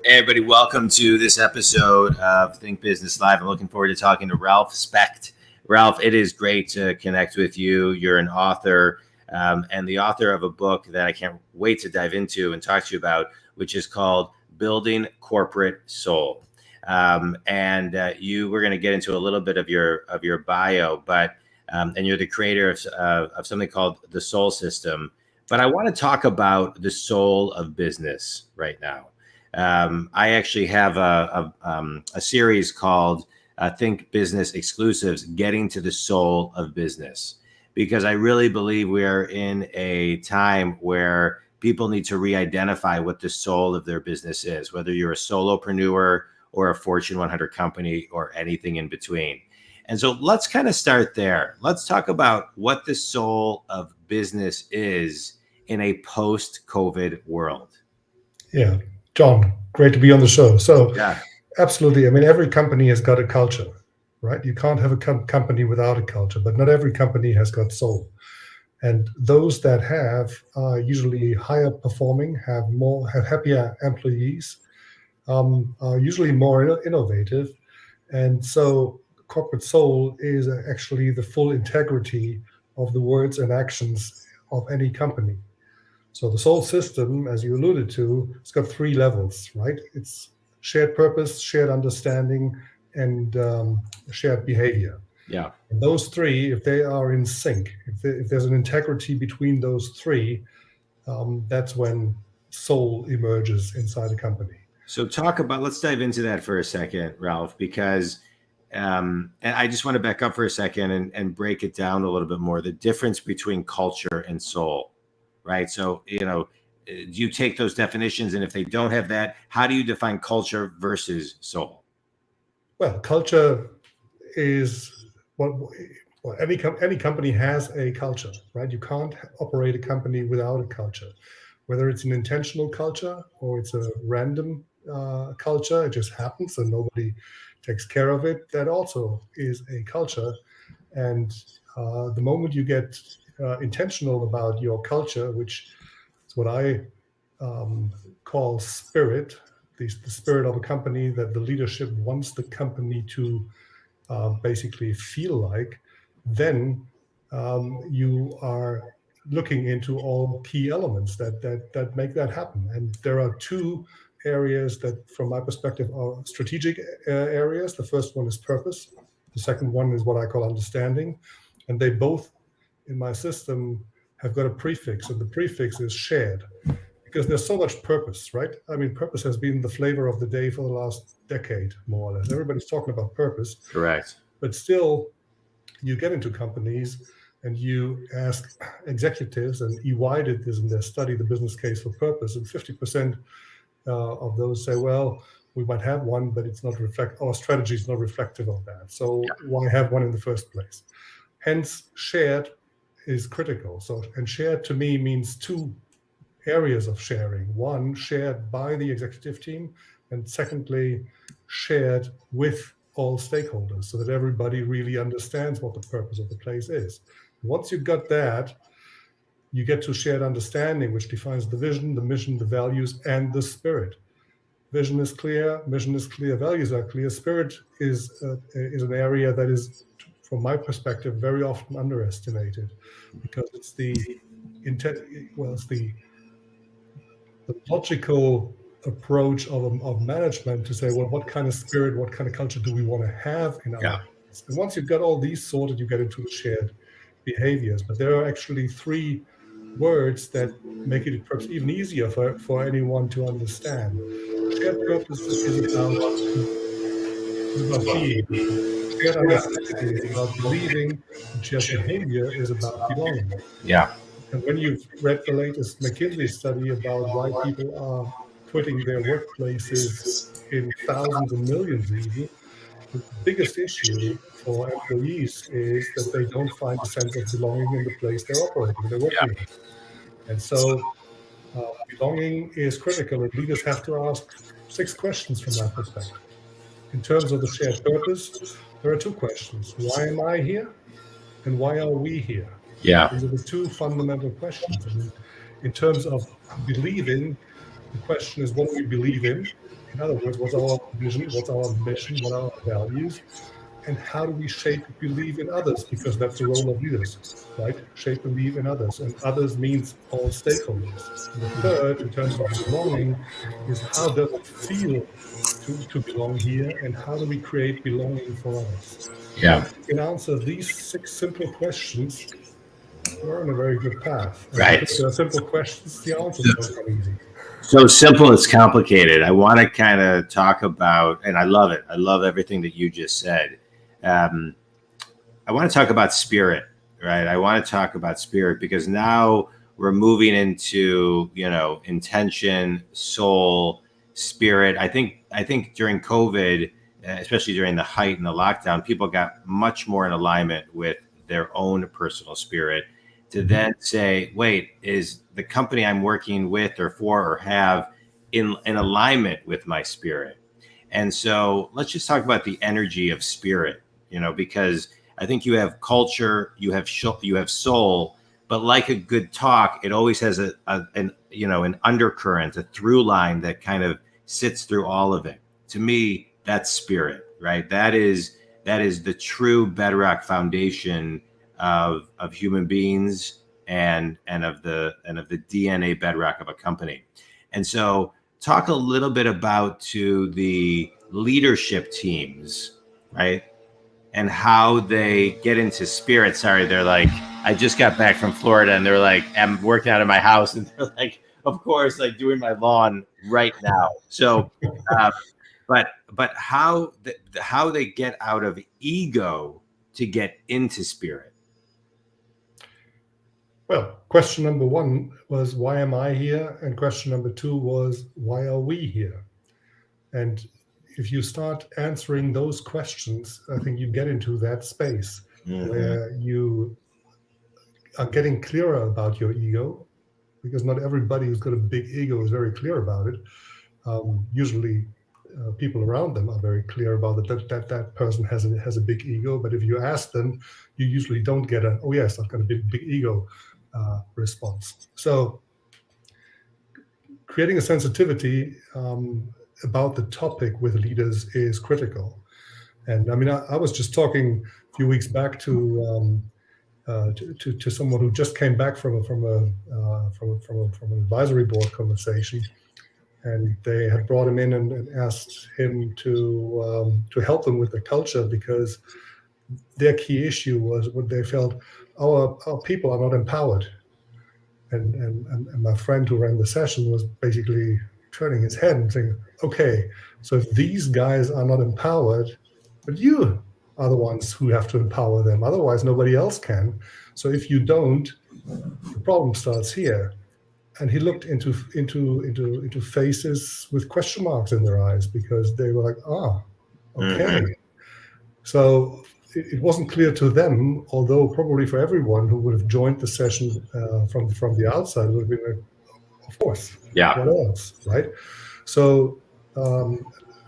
Hey everybody, welcome to this episode of Think Business Live. I'm looking forward to talking to Ralf Specht. Ralf, it is great to connect with you. You're an author and the author of a book that I can't wait to dive into and talk to you about, which is called Building Corporate Soul. We're going to get into a little bit of your bio, but and you're the creator of something called the Soul System. But I want to talk about the soul of business right now. I actually have a series called Think Business Exclusives, Getting to the Soul of Business, because I really believe we are in a time where people need to re-identify what the soul of their business is, whether you're a solopreneur or a Fortune 100 company or anything in between. And so let's kind of start there. Let's talk about what the soul of business is in a post-COVID world. Yeah, John, great to be on the show. So, Yeah. absolutely. I mean, every company has got a culture, right? You can't have a company without a culture, but not every company has got soul. And those that have are usually higher performing, have happier employees, are usually more innovative. And so, corporate soul is actually the full integrity of the words and actions of any company. So the soul system, as you alluded to, it's got three levels, right? It's shared purpose, shared understanding, and shared behavior. Yeah. And those three, if they are in sync, if there's an integrity between those three, that's when soul emerges inside a company. So let's dive into that for a second, Ralf, because and I just want to back up for a second and break it down a little bit more, the difference between culture and soul, right? So, do you take those definitions, and if they don't have that, how do you define culture versus soul? Well, culture is what any company has a culture, right? You can't operate a company without a culture, whether it's an intentional culture or it's a random culture. It just happens and nobody takes care of it. That also is a culture. And the moment you get intentional about your culture, which is what I call spirit, the spirit of a company, that the leadership wants the company to basically feel like, then you are looking into all key elements that make that happen. And there are two areas that, from my perspective, are strategic areas. The first one is purpose. The second one is what I call understanding. And they both, in my system, have got a prefix, and the prefix is shared, because there's so much purpose, right? I mean, purpose has been the flavor of the day for the last decade, more or less. Everybody's talking about purpose. Correct. But still, you get into companies and you ask executives, and EY did this in their study, The Business Case for Purpose, and 50% of those say, well, we might have one, but our strategy is not reflective of that. So why have one in the first place? Hence, shared is critical. So, and shared to me means two areas of sharing. One, shared by the executive team, and secondly, shared with all stakeholders, so that everybody really understands what the purpose of the place is. Once you've got that, you get to shared understanding, which defines the vision, the mission, the values, and the spirit. Vision is clear, mission is clear, values are clear. Spirit is an area that is, from my perspective, very often underestimated, because it's the logical approach of management to say, well, what kind of spirit, what kind of culture do we want to have in our business? And once you've got all these sorted, you get into the shared behaviors. But there are actually three words that make it perhaps even easier for anyone to understand. Shared purpose is about being. Shared understanding is about believing, and shared behavior is about belonging. Yeah. And when you've read the latest McKinsey study about why people are quitting their workplaces in thousands and millions even, the biggest issue for employees is that they don't find a sense of belonging in the place they're operating, they're working in. And so belonging is critical, and leaders have to ask 6 questions from that perspective. In terms of the shared purpose, there are 2 questions. Why am I here? And why are we here? Yeah. These are the 2 fundamental questions. And in terms of believing, The question is, what do we believe in? In other words, what's our vision? What's our mission? What are our values? And how do we shape belief in others? Because that's the role of leaders, right? Shape belief in others. And others means all stakeholders. And the third, in terms of belonging, is how does it feel to belong here? And how do we create belonging for others? Yeah. If you can answer these 6 simple questions, you're on a very good path. And Right. because there are simple questions, the answers don't come easy. So simple, it's complicated. I want to kind of talk about, and I love it. I love everything that you just said. I want to talk about spirit, right? I want to talk about spirit because now we're moving into, intention, soul, spirit. I think during COVID, especially during the height and the lockdown, people got much more in alignment with their own personal spirit to then say, wait, is the company I'm working with or for or have in alignment with my spirit? And so let's just talk about the energy of spirit, because I think you have culture, you have soul, but like a good talk, it always has an undercurrent, a through line that kind of sits through all of it. To me, that's spirit, right? That is the true bedrock foundation of human beings and of the DNA bedrock of a company. And so talk a little bit about to the leadership teams, right? And how they get into spirit. Sorry, they're like, I just got back from Florida and they're like, I'm working out of my house. And they're like, of course, like doing my lawn right now. So, but how they get out of ego to get into spirit? Well, question number 1 was, why am I here? And question number 2 was, why are we here? And if you start answering those questions, I think you get into that space where you are getting clearer about your ego, because not everybody who's got a big ego is very clear about it. Usually people around them are very clear about it, that person has a big ego. But if you ask them, you usually don't get a, oh yes, I've got a big ego response. So creating a sensitivity about the topic with leaders is critical. And I mean, I was just talking a few weeks back to someone who just came back from an advisory board conversation, and they had brought him in and asked him to help them with the culture, because their key issue was what they felt, our people are not empowered. And my friend who ran the session was basically turning his head and saying, okay, so if these guys are not empowered, but you are the ones who have to empower them, otherwise nobody else can. So if you don't, the problem starts here. And he looked into faces with question marks in their eyes, because they were like, okay. Mm-hmm. So it wasn't clear to them, although probably for everyone who would have joined the session from the outside would have been like, of course, yeah, what else, right? So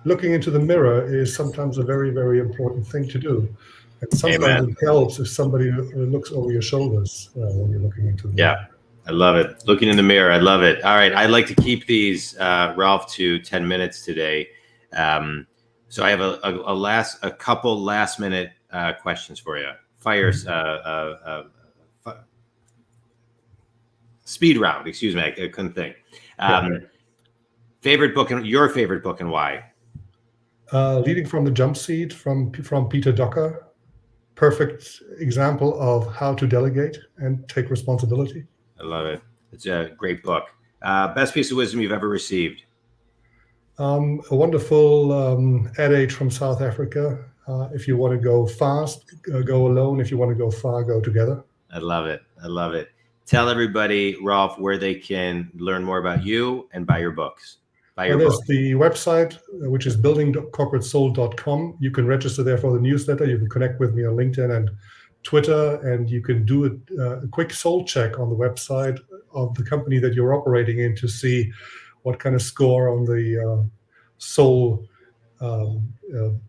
looking into the mirror is sometimes a very, very important thing to do. And sometimes Amen. It helps if somebody looks over your shoulders when you're looking into the mirror. I love it. Looking in the mirror. I love it. All right. I'd like to keep these, Ralf, to 10 minutes today. So I have a couple last minute questions for you. Speed round. Excuse me. I couldn't think. Favorite book and your favorite book and why? Leading from the Jump Seat from Peter Drucker. Perfect example of how to delegate and take responsibility. I love it. It's a great book. Best piece of wisdom you've ever received? A wonderful adage from South Africa. If you want to go fast, go alone. If you want to go far, go together. I love it. I love it. Tell everybody, Ralf, where they can learn more about you and buy your books. There's the website, which is buildingcorporatesoul.com. You can register there for the newsletter. You can connect with me on LinkedIn and Twitter, and you can do a quick soul check on the website of the company that you're operating in to see what kind of score on the soul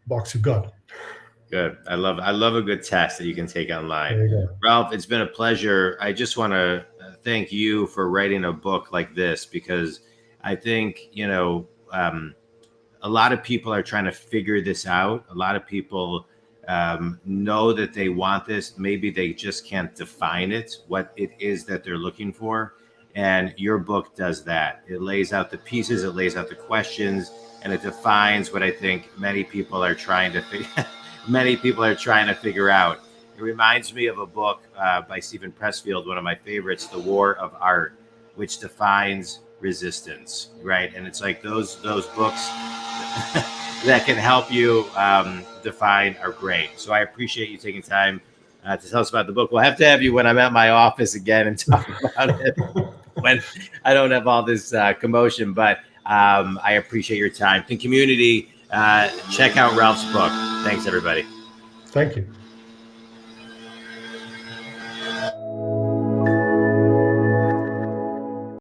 box you've got. Good. I love a good test that you can take online. There you go. Ralf, it's been a pleasure. I just want to thank you for writing a book like this, because I think, a lot of people are trying to figure this out. A lot of people know that they want this. Maybe they just can't define it, what it is that they're looking for. And your book does that. It lays out the pieces, it lays out the questions, and it defines what I think many people are trying to figure out. It reminds me of a book by Stephen Pressfield, one of my favorites, The War of Art, which defines resistance, right? And it's like those books that can help you define are great. So I appreciate you taking time to tell us about the book. We'll have to have you when I'm at my office again and talk about it when I don't have all this commotion. But I appreciate your time. The community, check out Ralph's book. Thanks, everybody. Thank you.